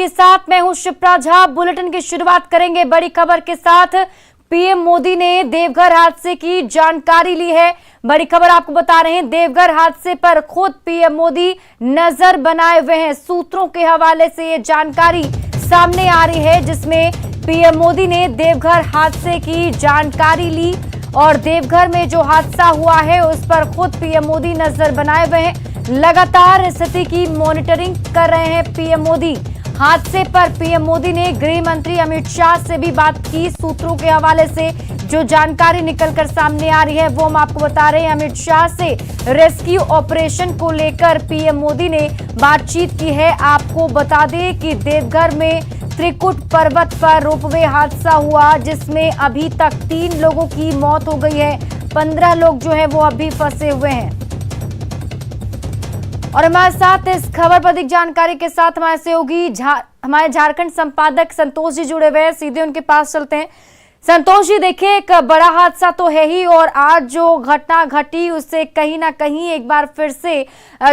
आपके साथ मैं हूं शिप्रा झा। बुलेटिन की शुरुआत करेंगे बड़ी खबर के साथ। पीएम मोदी ने देवघर हादसे की जानकारी ली है। बड़ी खबर आपको बता रहे हैं, देवघर हादसे पर खुद पीएम मोदी नजर बनाए हुए हैं। सूत्रों के हवाले से ये जानकारी सामने आ रही है, जिसमें पीएम मोदी ने देवघर हादसे की जानकारी ली और देवघर में जो हादसा हुआ है उस पर खुद पीएम मोदी नजर बनाए हुए हैं। लगातार स्थिति की मॉनिटरिंग कर रहे हैं पीएम मोदी। हादसे पर पीएम मोदी ने गृह मंत्री अमित शाह से भी बात की। सूत्रों के हवाले से जो जानकारी निकलकर सामने आ रही है वो हम आपको बता रहे हैं। अमित शाह से रेस्क्यू ऑपरेशन को लेकर पीएम मोदी ने बातचीत की है। आपको बता दें कि देवघर में त्रिकुट पर्वत पर रोपवे हादसा हुआ, जिसमें अभी तक 3 लोगों की मौत हो गई है। 15 लोग जो है वो अभी फंसे हुए हैं। और हमारे साथ इस खबर पर अधिक जानकारी के साथ हमारे सहयोगी हमारे झारखंड संपादक संतोष जी जुड़े हुए हैं। सीधे उनके पास चलते हैं। संतोष जी, देखिए एक बड़ा हादसा तो है ही, और आज जो घटना घटी उससे कहीं ना कहीं एक बार फिर से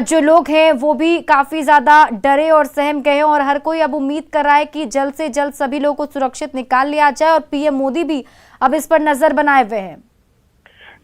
जो लोग हैं वो भी काफी ज्यादा डरे और सहम गए हैं, और हर कोई अब उम्मीद कर रहा है कि जल्द से जल्द सभी लोगों को सुरक्षित निकाल लिया जाए, और पीएम मोदी भी अब इस पर नजर बनाए हुए हैं।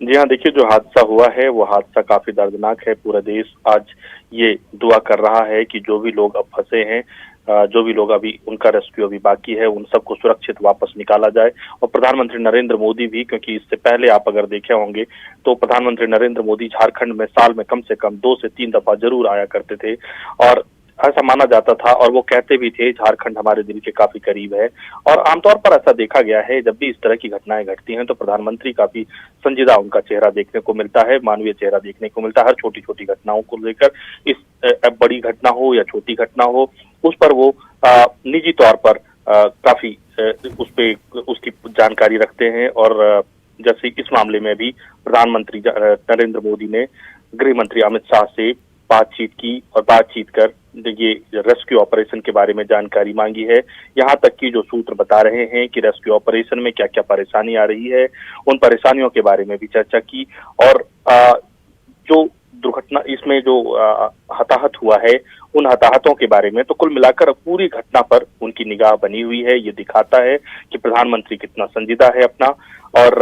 जी हाँ, देखिए जो हादसा हुआ है वो हादसा काफी दर्दनाक है। पूरा देश आज ये दुआ कर रहा है कि जो भी लोग अब फंसे हैं, जो भी लोग अभी उनका रेस्क्यू अभी बाकी है, उन सबको सुरक्षित वापस निकाला जाए। और प्रधानमंत्री नरेंद्र मोदी भी, क्योंकि इससे पहले आप अगर देखे होंगे तो प्रधानमंत्री नरेंद्र मोदी झारखंड में साल में कम से कम 2 से 3 दफा जरूर आया करते थे, और ऐसा माना जाता था और वो कहते भी थे झारखंड हमारे दिल के काफी करीब है। और आमतौर पर ऐसा देखा गया है, जब भी इस तरह की घटनाएं घटती हैं तो प्रधानमंत्री काफी संजीदा उनका चेहरा देखने को मिलता है, मानवीय चेहरा देखने को मिलता है। हर छोटी छोटी घटनाओं को लेकर, इस बड़ी घटना हो या छोटी घटना हो, उस पर वो निजी तौर पर काफी उस पे उसकी जानकारी रखते हैं। और जैसे इस मामले में भी प्रधानमंत्री नरेंद्र मोदी ने गृह मंत्री अमित शाह से बातचीत की और बातचीत कर ये रेस्क्यू ऑपरेशन के बारे में जानकारी मांगी है। यहाँ तक कि जो सूत्र बता रहे हैं कि रेस्क्यू ऑपरेशन में क्या क्या परेशानी आ रही है, उन परेशानियों के बारे में भी चर्चा की। और जो दुर्घटना इसमें जो हताहत हुआ है, उन हताहतों के बारे में, तो कुल मिलाकर पूरी घटना पर उनकी निगाह बनी हुई है। ये दिखाता है कि प्रधानमंत्री कितना संजीदा है अपना। और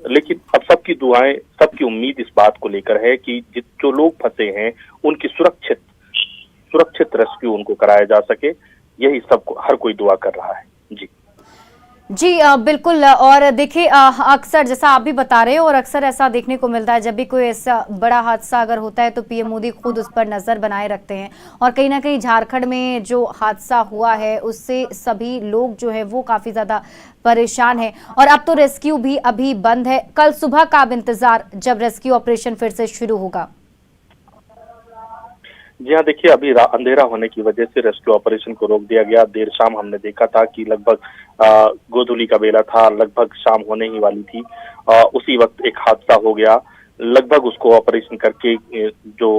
लेकिन अब सबकी दुआएं, सबकी उम्मीद इस बात को लेकर है कि जो लोग फंसे हैं उनकी सुरक्षित रेस्क्यू उनको कराया जा सके। यही सबको हर कोई दुआ कर रहा है। जी बिल्कुल। और देखिए अक्सर जैसा आप भी बता रहे हो, और अक्सर ऐसा देखने को मिलता है जब भी कोई ऐसा बड़ा हादसा अगर होता है तो पीएम मोदी खुद उस पर नजर बनाए रखते हैं। और कहीं ना कहीं झारखंड में जो हादसा हुआ है उससे सभी लोग जो है वो काफी ज्यादा परेशान है, और अब तो रेस्क्यू भी अभी बंद है। कल सुबह का अब इंतजार जब रेस्क्यू ऑपरेशन फिर से शुरू होगा। जी हाँ, देखिए अभी अंधेरा होने की वजह से रेस्क्यू ऑपरेशन को रोक दिया गया। देर शाम हमने देखा था कि लगभग गोधूली का बेला था, लगभग शाम होने ही वाली थी। उसी वक्त एक हादसा हो गया। लगभग उसको ऑपरेशन करके जो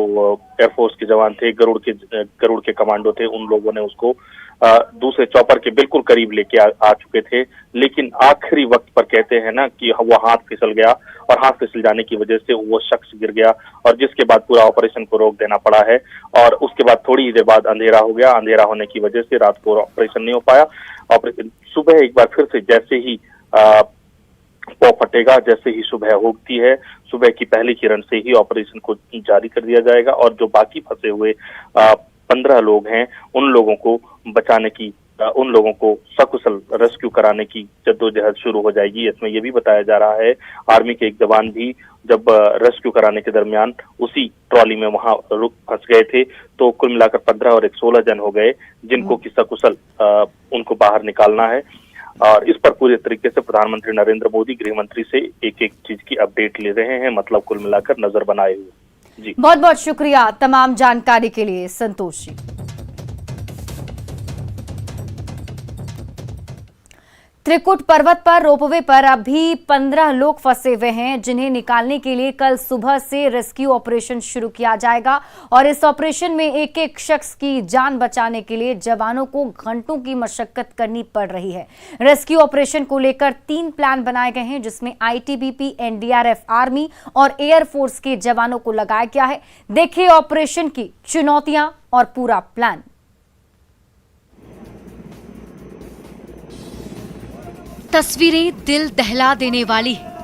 एयरफोर्स के जवान थे, गरुड़ के कमांडो थे, उन लोगों ने उसको दूसरे चॉपर के बिल्कुल करीब लेके आ चुके थे। लेकिन आखिरी वक्त पर कहते हैं ना कि वो हाथ फिसल गया, और हाथ फिसल जाने की वजह से वो शख्स गिर गया, और जिसके बाद पूरा ऑपरेशन को रोक देना पड़ा है। और उसके बाद थोड़ी ही देर बाद अंधेरा हो गया। अंधेरा होने की वजह से रात को ऑपरेशन नहीं हो पाया। ऑपरेशन सुबह एक बार फिर से जैसे ही पौ फटेगा, जैसे ही सुबह होती है, सुबह की पहली किरण से ही ऑपरेशन को जारी कर दिया जाएगा। और जो बाकी फंसे हुए 15 लोग हैं, उन लोगों को बचाने की, उन लोगों को सकुशल रेस्क्यू कराने की जद्दोजहद शुरू हो जाएगी। इसमें यह भी बताया जा रहा है आर्मी के एक जवान भी जब रेस्क्यू कराने के दरमियान उसी ट्रॉली में वहां फंस गए थे। तो कुल मिलाकर 15 और 16 जन हो गए, जिनको कि सकुशल उनको बाहर निकालना है। और इस पर पूरे तरीके से प्रधानमंत्री नरेंद्र मोदी गृह मंत्री से एक एक चीज की अपडेट ले रहे हैं, मतलब कुल मिलाकर नजर बनाए हुए। जी बहुत बहुत शुक्रिया तमाम जानकारी के लिए संतोष जी। त्रिकुट पर्वत पर रोपवे पर अभी 15 लोग फंसे हुए हैं, जिन्हें निकालने के लिए कल सुबह से रेस्क्यू ऑपरेशन शुरू किया जाएगा। और इस ऑपरेशन में एक एक शख्स की जान बचाने के लिए जवानों को घंटों की मशक्कत करनी पड़ रही है। रेस्क्यू ऑपरेशन को लेकर 3 प्लान बनाए गए हैं, जिसमें आईटीबीपी, एनडीआरएफ, आर्मी और एयरफोर्स के जवानों को लगाया गया है। देखिए ऑपरेशन की चुनौतियां और पूरा प्लान। तस्वीरें दिल दहला देने वाली है।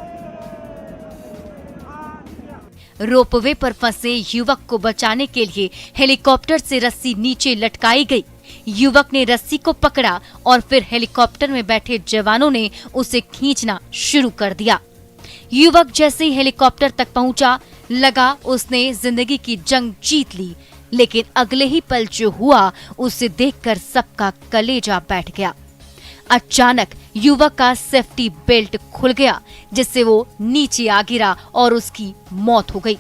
रोपवे पर फंसे युवक को बचाने के लिए हेलीकॉप्टर से रस्सी नीचे लटकाई गई। युवक ने रस्सी को पकड़ा और फिर हेलीकॉप्टर में बैठे जवानों ने उसे खींचना शुरू कर दिया। युवक जैसे ही हेलीकॉप्टर तक पहुंचा, लगा उसने जिंदगी की जंग जीत ली, लेकिन अगले ही पल जो हुआ उसे देखकर सबका कलेजा बैठ गया। अचानक युवक का सेफ्टी बेल्ट खुल गया, जिससे वो नीचे आ गिरा और उसकी मौत हो गई।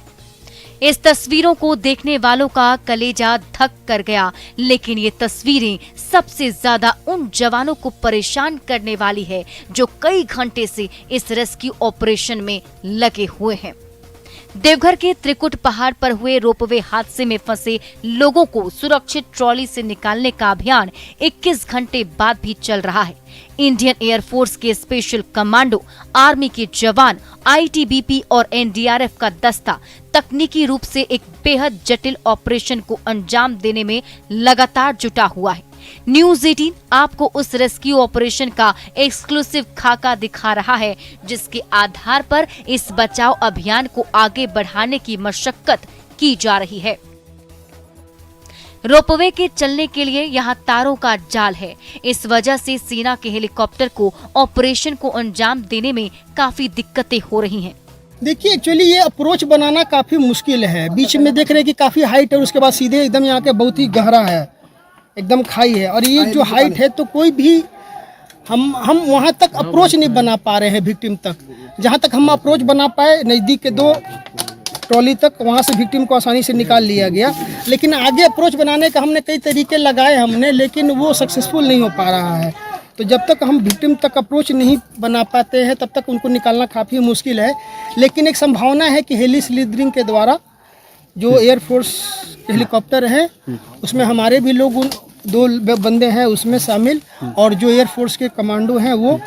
इस तस्वीरों को देखने वालों का कलेजा धक कर गया, लेकिन ये तस्वीरें सबसे ज्यादा उन जवानों को परेशान करने वाली है जो कई घंटे से इस रेस्क्यू ऑपरेशन में लगे हुए हैं। देवघर के त्रिकुट पहाड़ पर हुए रोपवे हादसे में फंसे लोगों को सुरक्षित ट्रॉली से निकालने का अभियान 21 घंटे बाद भी चल रहा है। इंडियन एयरफोर्स के स्पेशल कमांडो, आर्मी के जवान, आईटीबीपी और एनडीआरएफ का दस्ता तकनीकी रूप से एक बेहद जटिल ऑपरेशन को अंजाम देने में लगातार जुटा हुआ है। न्यूज़ 18 आपको उस रेस्क्यू ऑपरेशन का एक्सक्लूसिव खाका दिखा रहा है, जिसके आधार पर इस बचाव अभियान को आगे बढ़ाने की मशक्कत की जा रही है। रोपवे के चलने के लिए यहाँ तारों का जाल है। इस वजह से सेना के हेलीकॉप्टर को ऑपरेशन को अंजाम देने में काफी दिक्कतें हो रही हैं। देखिए, एक्चुअली ये अप्रोच बनाना काफी मुश्किल है। बीच में देख रहे हैं कि काफी हाइट है, उसके बाद सीधे एकदम यहाँ के बहुत ही गहरा है, एकदम खाई है। और ये जो हाइट है तो कोई भी हम वहाँ तक अप्रोच नहीं बना पा रहे हैं विक्टिम तक। जहाँ तक हम अप्रोच बना पाए, नज़दीक के 2 ट्रॉली तक, वहाँ से विक्टिम को आसानी से निकाल लिया गया। लेकिन आगे अप्रोच बनाने का हमने कई तरीके लगाए हमने, लेकिन वो सक्सेसफुल नहीं हो पा रहा है। तो जब तक हम विक्टिम तक अप्रोच नहीं बना पाते हैं, तब तक उनको निकालना काफ़ी मुश्किल है। लेकिन एक संभावना है कि हेली स्लिदरिंग के द्वारा जो एयरफोर्स हेलीकॉप्टर है, उसमें हमारे भी लोग 2 बंदे हैं उसमें शामिल, और जो एयरफोर्स के कमांडो हैं, वो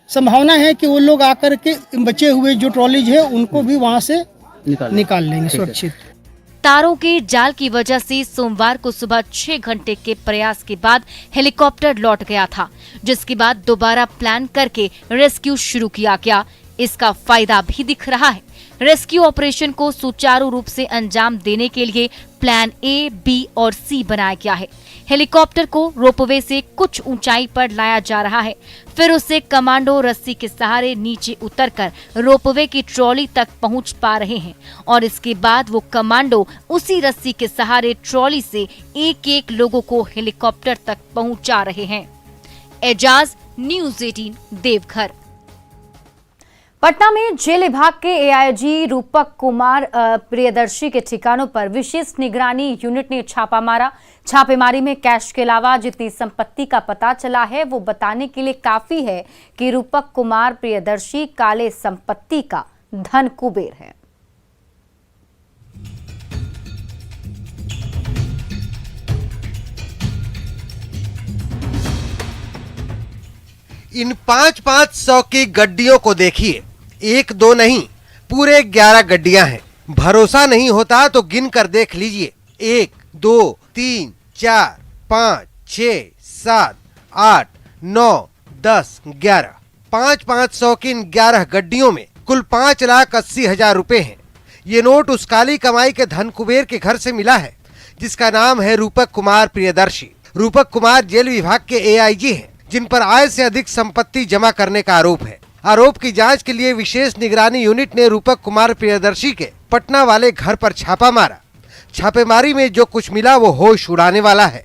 संभावना है कि वो लोग आकर के बचे हुए जो ट्रॉलीज है उनको भी वहाँ से निकाल लेंगे सुरक्षित। तारों के जाल की वजह से सोमवार को सुबह 6 घंटे के प्रयास के बाद हेलीकॉप्टर लौट गया था, जिसके बाद दोबारा प्लान करके रेस्क्यू शुरू किया गया। इसका फायदा भी दिख रहा है। रेस्क्यू ऑपरेशन को सुचारू रूप से अंजाम देने के लिए प्लान ए, बी और सी बनाया गया है। हेलीकॉप्टर को रोपवे से कुछ ऊंचाई पर लाया जा रहा है, फिर उसे कमांडो रस्सी के सहारे नीचे उतरकर रोपवे की ट्रॉली तक पहुंच पा रहे हैं, और इसके बाद वो कमांडो उसी रस्सी के सहारे ट्रॉली से एक-एक लोगों को हेलीकॉप्टर तक पहुंचा रहे हैं। एजाज, न्यूज़ 18, देवघर। पटना में जेल विभाग के एआईजी रूपक कुमार प्रियदर्शी के ठिकानों पर विशेष निगरानी यूनिट ने छापा मारा। छापेमारी में कैश के अलावा जितनी संपत्ति का पता चला है वो बताने के लिए काफी है कि रूपक कुमार प्रियदर्शी काले संपत्ति का धन कुबेर है। इन 5-500 की गड्डियों को देखिए, 1-2 नहीं, पूरे 11 गड्डियां हैं। भरोसा नहीं होता तो गिन कर देख लीजिए। 1, 2, 3, 4, 5, 6, 7, 8, 9, 10, 11। 5-500 की इन 11 गड्डियों में कुल 5,80,000 रुपए हैं। ये नोट उस काली कमाई के धन कुबेर के घर से मिला है, जिसका नाम है रूपक कुमार प्रियदर्शी। रूपक कुमार जेल विभाग के एआईजी हैं, जिन पर आय से अधिक संपत्ति जमा करने का आरोप है। आरोप की जांच के लिए विशेष निगरानी यूनिट ने रूपक कुमार प्रियदर्शी के पटना वाले घर पर छापा मारा। छापेमारी में जो कुछ मिला वो होश उड़ाने वाला है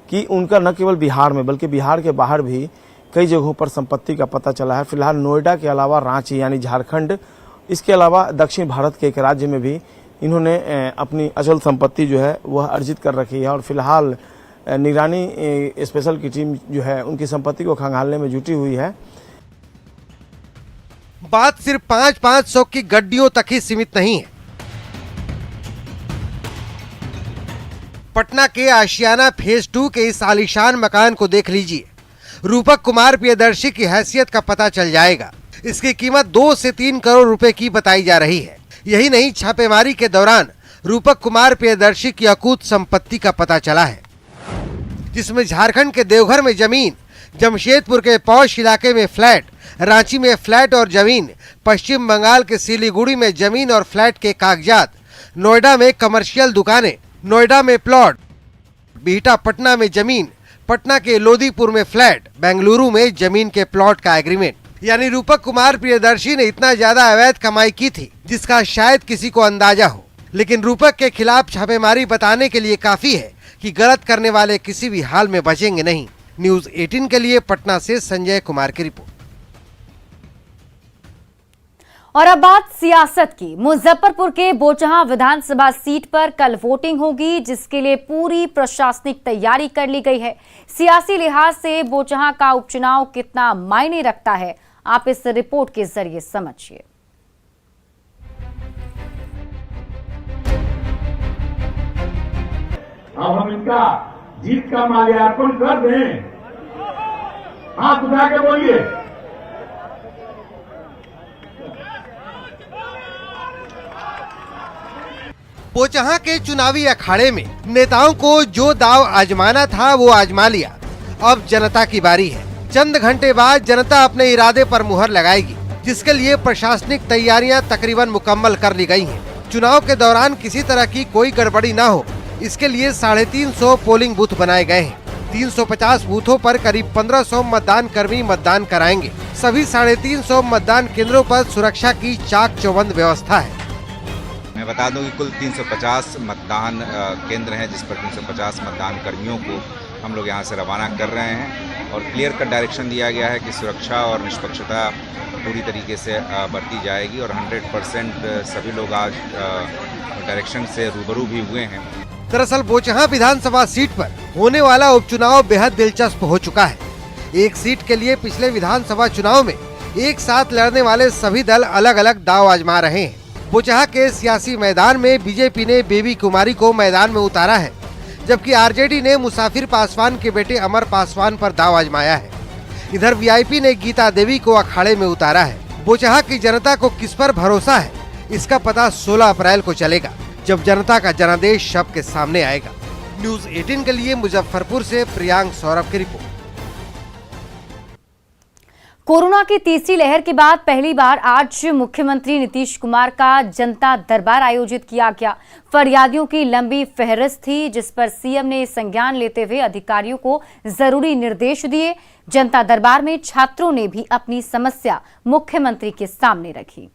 कि उनका न केवल बिहार में बल्कि बिहार के बाहर भी कई जगहों पर संपत्ति का पता चला है। फिलहाल नोएडा के अलावा रांची यानी झारखंड, इसके अलावा दक्षिण भारत के एक राज्य में भी इन्होंने अपनी अचल संपत्ति जो है वह अर्जित कर रखी है। और फिलहाल निगरानी स्पेशल की टीम जो है उनकी संपत्ति को खंगालने में जुटी हुई है। बात सिर्फ 5-500 की गड्डियों तक ही सीमित नहीं है। पटना के आशियाना फेज 2 के इस आलीशान मकान को देख लीजिए। रूपक कुमार प्रियदर्शी की हैसियत का पता चल जाएगा। इसकी कीमत 2 से 3 करोड़ रुपए की बताई जा रही है। यही नहीं, छापेमारी के दौरान रूपक कुमार प्रियदर्शी की अकूत संपत्ति का पता चला है, जिसमें झारखंड के देवघर में जमीन, जमशेदपुर के पौष इलाके में फ्लैट, रांची में फ्लैट और जमीन, पश्चिम बंगाल के सिलीगुड़ी में जमीन और फ्लैट के कागजात, नोएडा में कमर्शियल दुकानें, नोएडा में प्लॉट, बिहटा पटना में जमीन, पटना के लोदीपुर में फ्लैट, बेंगलुरु में जमीन के प्लॉट का एग्रीमेंट। यानी रूपक कुमार प्रियदर्शी ने इतना ज्यादा अवैध कमाई की थी जिसका शायद किसी को अंदाजा हो, लेकिन रूपक के खिलाफ छापेमारी बताने के लिए काफी है कि गलत करने वाले किसी भी हाल में बचेंगे नहीं। न्यूज 18 के लिए पटना से संजय कुमार की रिपोर्ट। और अब बात सियासत की। मुजफ्फरपुर के बोचहां विधानसभा सीट पर कल वोटिंग होगी, जिसके लिए पूरी प्रशासनिक तैयारी कर ली गई है। सियासी लिहाज से बोचहां का उपचुनाव कितना मायने रखता है, आप इस रिपोर्ट के जरिए समझिए। अब हम इनका जीत का माल्यार्पण कर दें। हाथ उठा के बोलिए। बोचहां के चुनावी अखाड़े में नेताओं को जो दाव आजमाना था वो आजमा लिया। अब जनता की बारी है। चंद घंटे बाद जनता अपने इरादे पर मुहर लगाएगी, जिसके लिए प्रशासनिक तैयारियां तकरीबन मुकम्मल कर ली गई हैं। चुनाव के दौरान किसी तरह की कोई गड़बड़ी न हो, इसके लिए 350 पोलिंग बूथ बनाए गए हैं। 350 बूथों पर करीब 1500 मतदान कर्मी मतदान कराएंगे। सभी 350 मतदान केंद्रों पर सुरक्षा की चाक चौबंद व्यवस्था है। मैं बता दूं कि कुल 350 मतदान केंद्र हैं, जिस पर 350 मतदान कर्मियों को हम लोग यहां से रवाना कर रहे हैं और क्लियर कट डायरेक्शन दिया गया है कि सुरक्षा और निष्पक्षता पूरी तरीके से बरती जाएगी और 100% सभी लोग आज डायरेक्शन से रूबरू भी हुए हैं। दरअसल बोचहां विधानसभा सीट पर होने वाला उपचुनाव बेहद दिलचस्प हो चुका है। एक सीट के लिए पिछले विधानसभा चुनाव में एक साथ लड़ने वाले सभी दल अलग अलग दांव आजमा रहे हैं। बोचहां के सियासी मैदान में बीजेपी ने बेबी कुमारी को मैदान में उतारा है, जबकि आरजेडी ने मुसाफिर पासवान के बेटे अमर पासवान पर दांव आजमाया है। इधर वीआईपी ने गीता देवी को अखाड़े में उतारा है। बोचहां की जनता को किस पर भरोसा है, इसका पता 16 अप्रैल को चलेगा, जब जनता का जनादेश सबके सामने आएगा। न्यूज 18 के लिए मुजफ्फरपुर से प्रियांक सौरभ की रिपोर्ट। कोरोना की तीसरी लहर के बाद पहली बार आज मुख्यमंत्री नीतीश कुमार का जनता दरबार आयोजित किया गया। फरियादियों की लंबी फहरिस्त थी, जिस पर सीएम ने संज्ञान लेते हुए अधिकारियों को जरूरी निर्देश दिए। जनता दरबार में छात्रों ने भी अपनी समस्या मुख्यमंत्री के सामने रखी।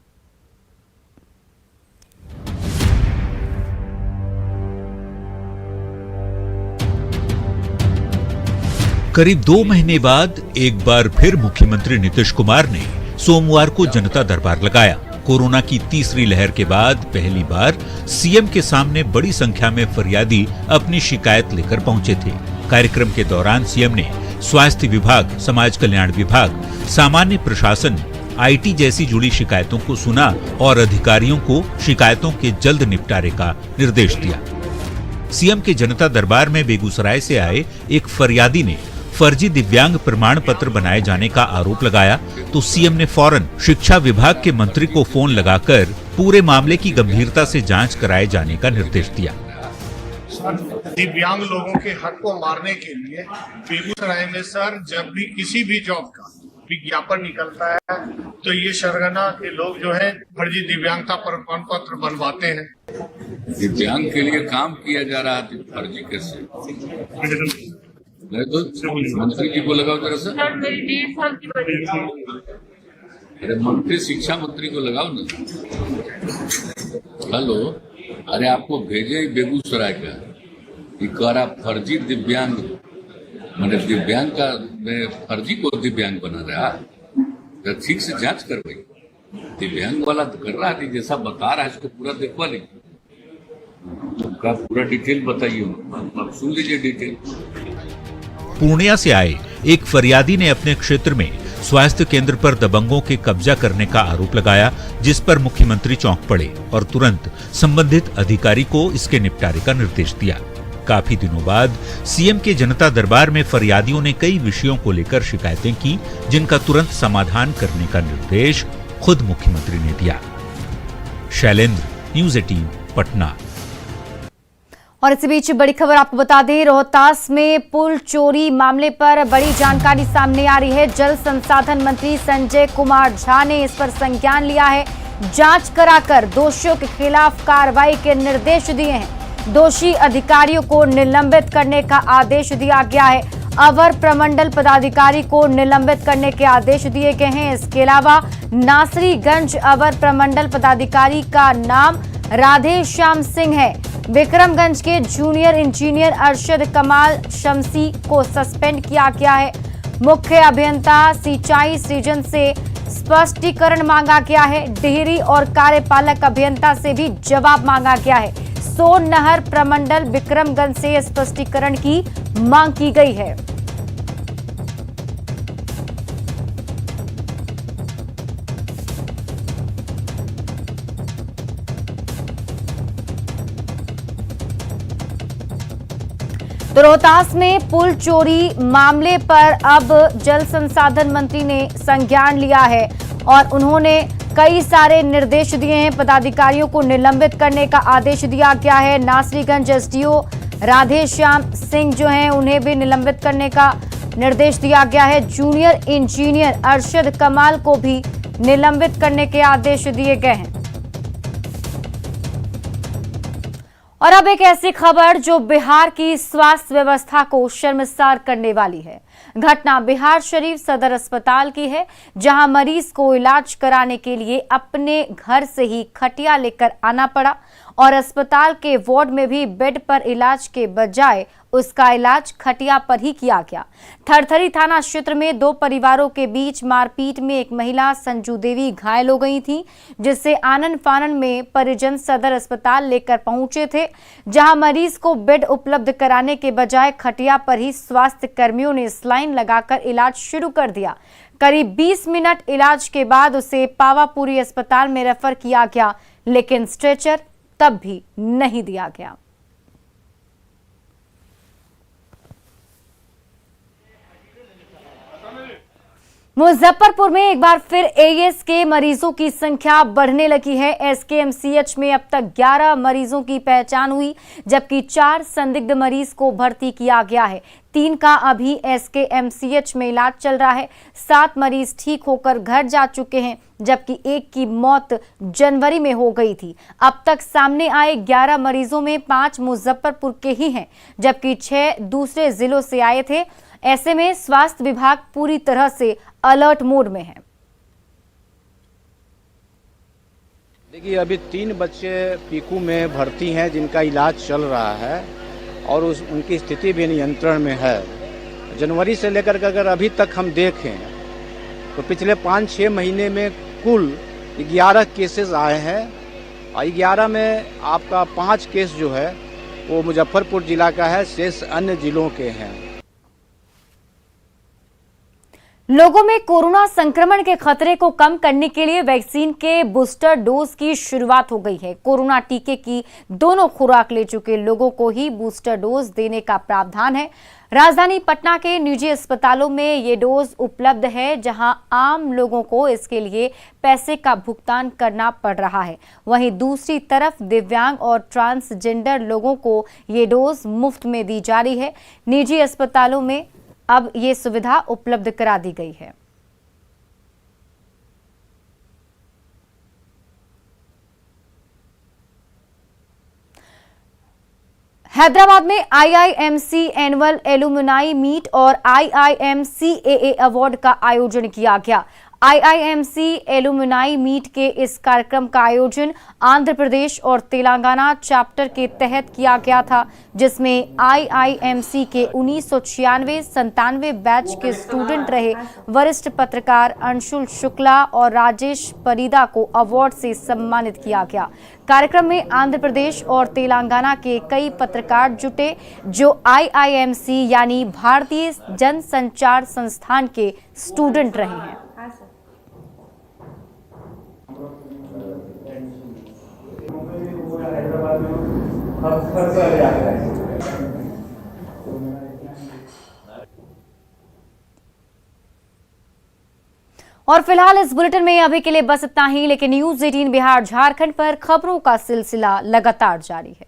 करीब 2 महीने बाद एक बार फिर मुख्यमंत्री नीतीश कुमार ने सोमवार को जनता दरबार लगाया। कोरोना की तीसरी लहर के बाद पहली बार सीएम के सामने बड़ी संख्या में फरियादी अपनी शिकायत लेकर पहुंचे थे। कार्यक्रम के दौरान सीएम ने स्वास्थ्य विभाग, समाज कल्याण विभाग, सामान्य प्रशासन, आईटी जैसी जुड़ी शिकायतों को सुना और अधिकारियों को शिकायतों के जल्द निपटारे का निर्देश दिया। सीएम के जनता दरबार में बेगूसराय से आए एक फरियादी ने फर्जी दिव्यांग प्रमाण पत्र बनाए जाने का आरोप लगाया, तो सीएम ने फौरन शिक्षा विभाग के मंत्री को फोन लगाकर पूरे मामले की गंभीरता से जांच कराए जाने का निर्देश दिया। दिव्यांग लोगों के हक को मारने के लिए बेगूसराय में सर जब भी किसी भी जॉब का विज्ञापन निकलता है तो ये सरगना के लोग जो है फर्जी दिव्यांगता प्रमाण पत्र बनवाते हैं। दिव्यांग के लिए काम किया जा रहा था, फर्जी कैसे? नहीं तो मंत्री जी को लगाओ जरा सर। अरे मंत्री, शिक्षा मंत्री को लगाओ ना। हेलो, अरे आपको भेजे बेगूसराय का इकारा फर्जी दिव्यांग, मैंने दिव्यांग का फर्जी को दिव्यांग बना रहा, तो ठीक से जांच करवाई। दिव्यांग वाला तो कर रहा है, जैसा बता रहा है इसको पूरा देखवा लीजिए, उनका पूरा डिटेल बताइए, आप सुन लीजिए डिटेल। पूर्णिया से आए एक फरियादी ने अपने क्षेत्र में स्वास्थ्य केंद्र पर दबंगों के कब्जा करने का आरोप लगाया, जिस पर मुख्यमंत्री चौंक पड़े और तुरंत संबंधित अधिकारी को इसके निपटारे का निर्देश दिया। काफी दिनों बाद सीएम के जनता दरबार में फरियादियों ने कई विषयों को लेकर शिकायतें की, जिनका तुरंत समाधान करने का निर्देश खुद मुख्यमंत्री ने दिया। शैलेंद्र, न्यूज 18 पटना। और इसी बीच बड़ी खबर आपको बता दें, रोहतास में पुल चोरी मामले पर बड़ी जानकारी सामने आ रही है। जल संसाधन मंत्री संजय कुमार झा ने इस पर संज्ञान लिया है। जांच कराकर दोषियों के खिलाफ कार्रवाई के निर्देश दिए हैं। दोषी अधिकारियों को निलंबित करने का आदेश दिया गया है। अवर प्रमंडल पदाधिकारी को निलंबित करने के आदेश दिए गए हैं। इसके अलावा नासरीगंज अवर प्रमंडल पदाधिकारी का नाम राधे श्याम सिंह है। विक्रमगंज के जूनियर इंजीनियर अरशद कमाल शमसी को सस्पेंड किया गया है। मुख्य अभियंता सिंचाई सृजन से स्पष्टीकरण मांगा गया है। डिहरी और कार्यपालक अभियंता से भी जवाब मांगा गया है। सोन नहर प्रमंडल विक्रमगंज से स्पष्टीकरण की मांग की गई है। तो रोहतास में पुल चोरी मामले पर अब जल संसाधन मंत्री ने संज्ञान लिया है और उन्होंने कई सारे निर्देश दिए हैं। पदाधिकारियों को निलंबित करने का आदेश दिया गया है। नासरीगंज एसडीओ राधे श्याम सिंह जो हैं उन्हें भी निलंबित करने का निर्देश दिया गया है। जूनियर इंजीनियर अरशद कमाल को भी निलंबित करने के आदेश दिए गए हैं। और अब एक ऐसी खबर जो बिहार की स्वास्थ्य व्यवस्था को शर्मसार करने वाली है। घटना बिहार शरीफ सदर अस्पताल की है, जहां मरीज को इलाज कराने के लिए अपने घर से ही खटिया लेकर आना पड़ा और अस्पताल के वार्ड में भी बेड पर इलाज के बजाय उसका इलाज खटिया पर ही किया गया। थरथरी थाना क्षेत्र में दो परिवारों के बीच मारपीट में एक महिला संजू देवी घायल हो गई थी, जिससे आनन फानन में परिजन सदर अस्पताल लेकर पहुंचे थे, जहां मरीज को बेड उपलब्ध कराने के बजाय खटिया पर ही स्वास्थ्य कर्मियों ने स्लाइन लगाकर इलाज शुरू कर दिया। करीब 20 मिनट इलाज के बाद उसे पावापुरी अस्पताल में रेफर किया गया, लेकिन स्ट्रेचर तब भी नहीं दिया गया। मुजफ्फरपुर में एक बार फिर एईएस के मरीजों की संख्या बढ़ने लगी है। एसकेएमसीएच में अब तक 11 मरीजों की पहचान हुई, जबकि 4 संदिग्ध मरीज को भर्ती किया गया है। 3 का अभी एसकेएमसीएच में इलाज चल रहा है। 7 मरीज ठीक होकर घर जा चुके हैं, जबकि 1 की मौत जनवरी में हो गई थी। अब तक सामने आए 11 मरीजों में 5 मुजफ्फरपुर के ही हैं, जबकि 6 दूसरे जिलों से आए थे। ऐसे में स्वास्थ्य विभाग पूरी तरह से अलर्ट मोड में है। देखिए, अभी 3 बच्चे पीकू में भर्ती हैं जिनका इलाज चल रहा है और उनकी स्थिति भी नियंत्रण में है। जनवरी से लेकर के अगर अभी तक हम देखें तो पिछले 5-6 महीने में कुल 11 केसेस आए हैं और 11 में आपका 5 केस जो है वो मुजफ्फरपुर जिला का है, शेष अन्य जिलों के हैं। लोगों में कोरोना संक्रमण के खतरे को कम करने के लिए वैक्सीन के बूस्टर डोज की शुरुआत हो गई है। कोरोना टीके की दोनों खुराक ले चुके लोगों को ही बूस्टर डोज देने का प्रावधान है। राजधानी पटना के निजी अस्पतालों में ये डोज उपलब्ध है, जहां आम लोगों को इसके लिए पैसे का भुगतान करना पड़ रहा है। वहीं दूसरी तरफ दिव्यांग और ट्रांसजेंडर लोगों को ये डोज मुफ्त में दी जा रही है। निजी अस्पतालों में अब ये सुविधा उपलब्ध करा दी गई है। हैदराबाद में आईआईएमसी एनुअल एलुमनाई मीट और आईआईएमसीएए अवार्ड का आयोजन किया गया। आईआईएमसी एलुमनाई मीट के इस कार्यक्रम का आयोजन आंध्र प्रदेश और तेलंगाना चैप्टर के तहत किया गया था, जिसमें आईआईएमसी के 1996-97 बैच के स्टूडेंट रहे वरिष्ठ पत्रकार अंशुल शुक्ला और राजेश परिदा को अवार्ड से सम्मानित किया गया। कार्यक्रम में आंध्र प्रदेश और तेलंगाना के कई पत्रकार जुटे, जो आईआईएमसी यानी भारतीय जनसंचार संस्थान के स्टूडेंट रहे हैं। और फिलहाल इस बुलेटिन में अभी के लिए बस इतना ही, लेकिन न्यूज़ 18 बिहार झारखंड पर खबरों का सिलसिला लगातार जारी है।